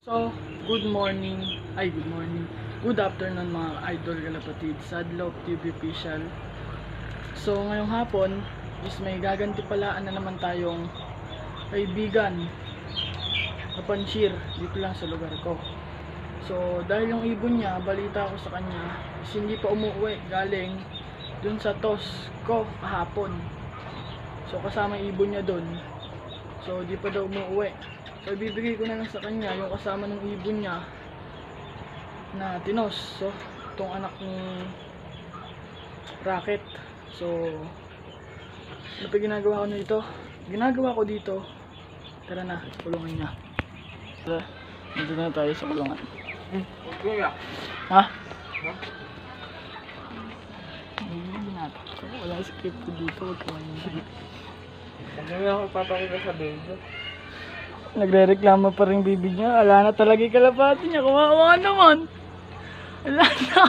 So, good morning, good afternoon mga idol kalapatid sa Adlaw TV official. So, ngayong hapon is may gagantipalaan na naman tayong kaibigan na panshir dito lang sa lugar ko. So, dahil yung ibon niya, balita ko sa kanya is hindi pa umuwi galing dun sa TOS ko kahapon. So, kasama yung ibon niya dun. So, di pa daw umuwi. So, ibibigay ko na lang sa kanya yung kasama ng ibon niya na tinos. So, itong anak ni Rocket. So, ano pa ginagawa ko nito? Ginagawa ko dito. Tara na, kulungan niya. Tara, dito na tayo sa kulungan. Ha? Hindi natin. Wala script dito. Huwag ka manig. Ano nga ako papakita sa video? Nagre-reklamo pa rin bibig niya. Wala na talaga yung kalapati niya. Kumawa naman. Wala na.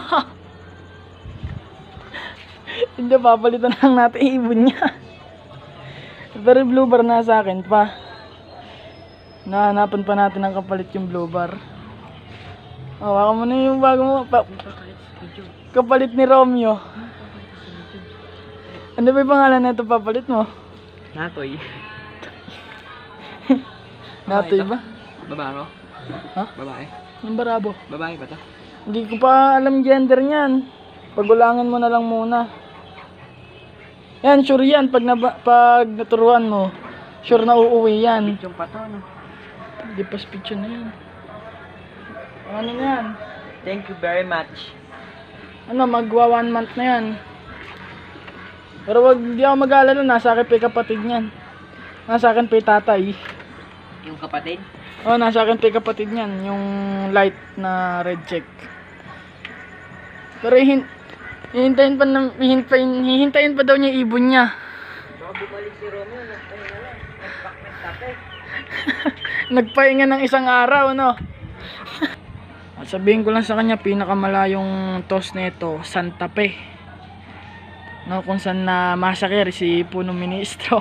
Hindi, papalitan lang natin ibon niya. Pero blue bar na sa akin pa. Nahanapan pa natin ang kapalit yung blue bar. Hawakan mo na yung bago mo. Kapalit ni Romeo. Ano ba yung pangalan na ito papalit mo? Natoy. Natoy ba? Babae. Ha? Babae. Yung barabo. Babae ba to? Hindi ko pa alam gender niyan. Pagulangan mo na lang muna. Yan, sure yan. Pag naturuan mo, sure na uuwi yan. Yung pato, no? Hindi pa speech na yan. Ano na yan? Thank you very much. Ano, magwa 1 month na yan. Pero wag, di ako mag-aalala. Nasa akin pa yung kapatid niyan. Nasa akin pa yung tatay. Yung kapatid? Oh, nasa akin pa yung kapatid niyan. Yung light na red check. Pero hihintayin pa daw niya yung ibon niya. Baka bumalik si Romeo, nagpahinga lang. Nagpahinga. Nagpahinga ng isang araw, no? At sabihin ko lang sa kanya, pinakamalayong toss nito, Santa Fe. No, kung saan na massacre si Punong Ministro.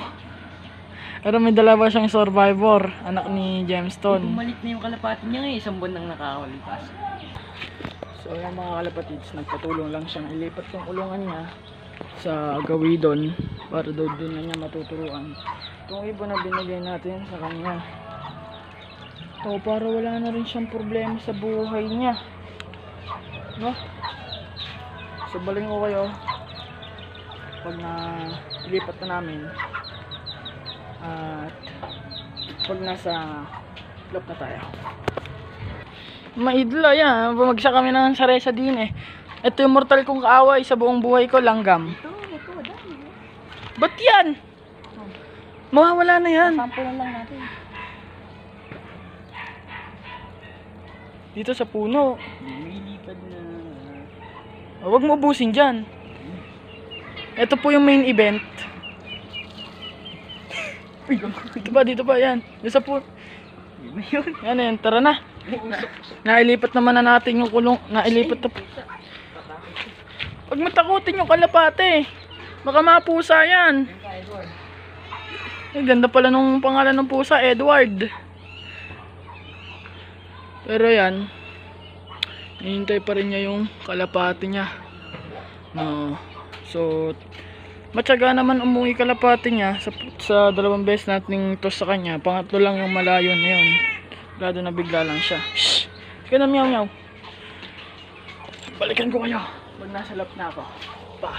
Pero may dalawa siyang survivor, anak ni Gemstone. Bumalik na yung kalapati niya ngayon, isang buwan nang nakakalipas. So yung mga kalapatids, nagpatulong lang siyang ilipat yung kulungan niya sa gawidon para daw doon na niya matuturuan. Itong ibon na binigay natin sa kanya. O para wala na rin siyang problema sa buhay niya. No? So baling ko kayo pag na ilipat na namin at pag nasa loob na tayo. Maidla yan, bumagsak kami ng saresa din eh. Ito yung mortal kong kaaway sa buong buhay ko, langgam. Ito, dami. Ba't yan? Mawawala na yan. Sample lang natin. Dito sa puno. Lumilipad na. Huwag mo ubusin dyan. Ito po yung main event. Dito pa yan. Dito sa puno. Yan, tara na. Nailipat naman na natin yung kulong. Nailipat na. Huwag matakutin yung kalapate. Baka mapusa yan. Ay, ganda pala nung pangalan ng pusa, Edward. Pero yan, hihintay pa rin niya yung kalapate niya. No. So, matyaga naman umuwi kalapate niya sa dalawang beses nating toss sa kanya. Pangatlo lang yung malayo na yun. Lado na bigla lang siya. Shhh! Sige na, meow meow. Balikan ko kayo pag nasa lap na ako. Pa.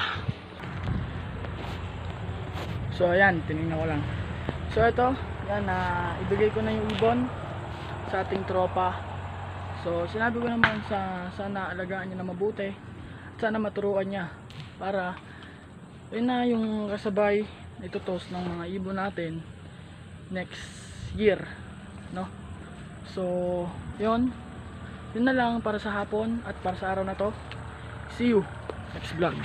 So ayan, tinignan ko lang. So ito, yan, ibigay ko na yung ibon sa ating tropa. So sinabi ko naman sana alagaan niya na mabuti at sana maturuan niya para yun na yung kasabay itutos ng mga ibon natin next year, no? So yun na lang para sa hapon at para sa araw na to. See you next vlog.